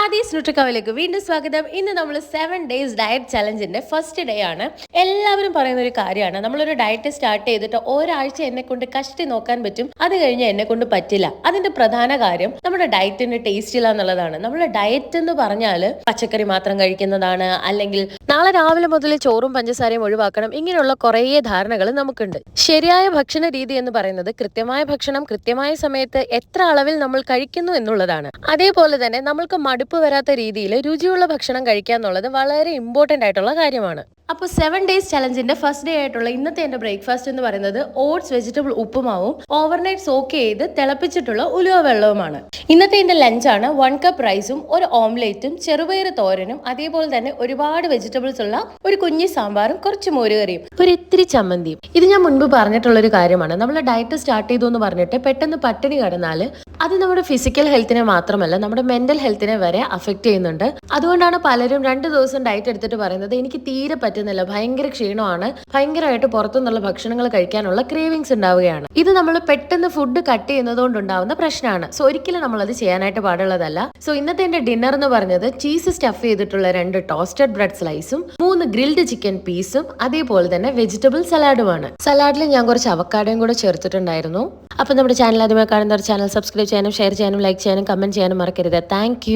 ആദീസ് ന്യൂട്രിക്കവയിലേക്ക് വീണ്ടും സ്വാഗതം. ഇന്ന് നമ്മൾ 7 days ഡയറ്റ് ചലഞ്ചിന്റെ ഫസ്റ്റ് ഡേ ആണ്. എല്ലാവരും പറയുന്ന ഒരു കാര്യമാണ്, നമ്മളൊരു ഡയറ്റ് സ്റ്റാർട്ട് ചെയ്തിട്ട് ഒരാഴ്ച എന്നെ കൊണ്ട് കഷ്ടി നോക്കാൻ പറ്റും, അത് കഴിഞ്ഞ് എന്നെ കൊണ്ട് പറ്റില്ല. അതിന്റെ പ്രധാന കാര്യം നമ്മുടെ ഡയറ്റിന് ടേസ്റ്റ് ഇല്ല എന്നുള്ളതാണ്. നമ്മുടെ ഡയറ്റ് എന്ന് പറഞ്ഞാൽ പച്ചക്കറി മാത്രം കഴിക്കുന്നതാണ്, അല്ലെങ്കിൽ നാളെ രാവിലെ മുതൽ ചോറും പഞ്ചസാരയും ഒഴിവാക്കണം, ഇങ്ങനെയുള്ള കുറേ ധാരണകൾ നമുക്കുണ്ട്. ശരിയായ ഭക്ഷണ രീതി എന്ന് പറയുന്നത് കൃത്യമായ ഭക്ഷണം കൃത്യമായ സമയത്ത് എത്ര അളവിൽ നമ്മൾ കഴിക്കുന്നു എന്നുള്ളതാണ്. അതേപോലെ തന്നെ നമ്മൾക്ക് മടുപ്പ് വരാത്ത രീതിയിൽ രുചിയുള്ള ഭക്ഷണം കഴിക്കുക എന്നുള്ളത് വളരെ ഇമ്പോർട്ടൻ്റ് ആയിട്ടുള്ള കാര്യമാണ്. അപ്പോൾ 7 days ചലഞ്ചിന്റെ ഫസ്റ്റ് ഡേ ആയിട്ടുള്ള ഇന്നത്തെ എന്റെ ബ്രേക്ക്ഫാസ്റ്റ് എന്ന് പറയുന്നത് ഓട്സ് വെജിറ്റബിൾ ഉപ്പുമാവും ഓവർനൈറ്റ് സോക്ക് ചെയ്ത് തിളപ്പിച്ചിട്ടുള്ള ഉലുവ വെള്ളവുമാണ്. ഇന്നത്തെ എന്റെ ലഞ്ചാണ് 1 കപ്പ് റൈസും ഒരു ഓംലേറ്റും ചെറുപയർ തോരനും അതേപോലെ തന്നെ ഒരുപാട് വെജിറ്റബിൾസ് ഉള്ള ഒരു കുഞ്ഞി സാമ്പാറും കുറച്ച് മോരുകറിയും ഒരു ഇത്തിരി ചമ്മന്തിയും. ഇത് ഞാൻ മുൻപ് പറഞ്ഞിട്ടുള്ള ഒരു കാര്യമാണ്. നമ്മൾ ഡയറ്റ് സ്റ്റാർട്ട് ചെയ്തു എന്ന് പറഞ്ഞിട്ട് പെട്ടെന്ന് പട്ടിണി കിടന്നാൽ അത് നമ്മുടെ ഫിസിക്കൽ ഹെൽത്തിനെ മാത്രമല്ല നമ്മുടെ മെന്റൽ ഹെൽത്തിനെ വരെ അഫക്റ്റ് ചെയ്യുന്നുണ്ട്. അതുകൊണ്ടാണ് പലരും 2 ദിവസം ഡയറ്റ് എടുത്തിട്ട് പറയുന്നത് എനിക്ക് തീരെ പറ്റുന്നില്ല, ഭയങ്കര ക്ഷീണമാണ്, ഭയങ്കരമായിട്ട് പുറത്തുനിന്നുള്ള ഭക്ഷണങ്ങൾ കഴിക്കാനുള്ള ക്രേവിങ്സ് ഉണ്ടാവുകയാണ്. ഇത് നമ്മൾ പെട്ടെന്ന് ഫുഡ് കട്ട് ചെയ്യുന്നതുകൊണ്ടുണ്ടാവുന്ന പ്രശ്നമാണ്. സോ ഒരിക്കലും നമ്മൾ അത് ചെയ്യാനായിട്ട് പാടുള്ളതല്ല. സോ ഇന്നത്തെ എന്റെ ഡിന്നർ എന്ന് പറഞ്ഞത് ചീസ് സ്റ്റഫ് ചെയ്തിട്ടുള്ള 2 ടോസ്റ്റഡ് ബ്രെഡ് സ്ലൈസും 3 ഗ്രിൽഡ് ചിക്കൻ പീസും അതേപോലെ തന്നെ വെജിറ്റബിൾ സലാഡുമാണ്. സലാഡിൽ ഞാൻ കുറച്ച് അവക്കാഡോയും കൂടെ ചേർത്തിട്ടുണ്ടായിരുന്നു. അപ്പൊ നമ്മുടെ ചാനൽ ആദ്യമായി കാണുന്നവർ ചാനൽ സബ്സ്ക്രൈബ് ചെയ്യാനും ഷെയർ ചെയ്യാനും ലൈക്ക് ചെയ്യാനും കമന്റ് ചെയ്യാനും മറക്കരുത്. താങ്ക്